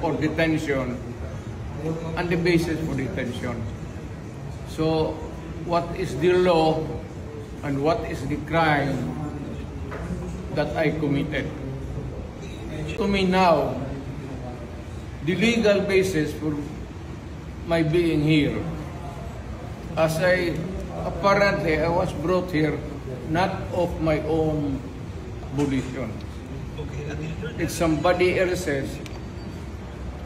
for detention and the basis for detention. So, what is the law and what is the crime that I committed? To me now, the legal basis for my being here, as apparently I was brought here not of my own volition. It's somebody else's.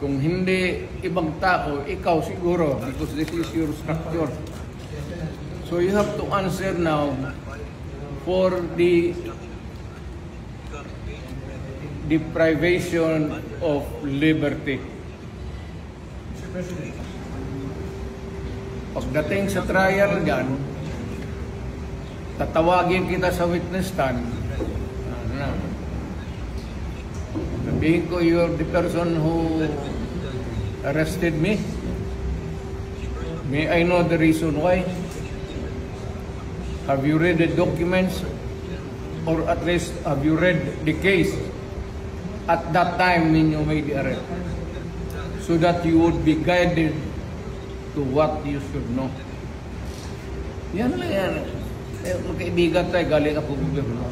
Kung hindi ibang tao, ikaw siguro, because this is your structure. So you have to answer now for the deprivation of liberty. Pagdating sa trial dyan, tatawagin kita sa witness stand. Sabihin ko, you're the person who arrested me. May I know the reason why? Have you read the documents? Or at least, have you read the case at that time when you made the arrest? So that you would be guided to what you should know. Yan lang yan. Magkaibigan tayo, galing ako gobyerno.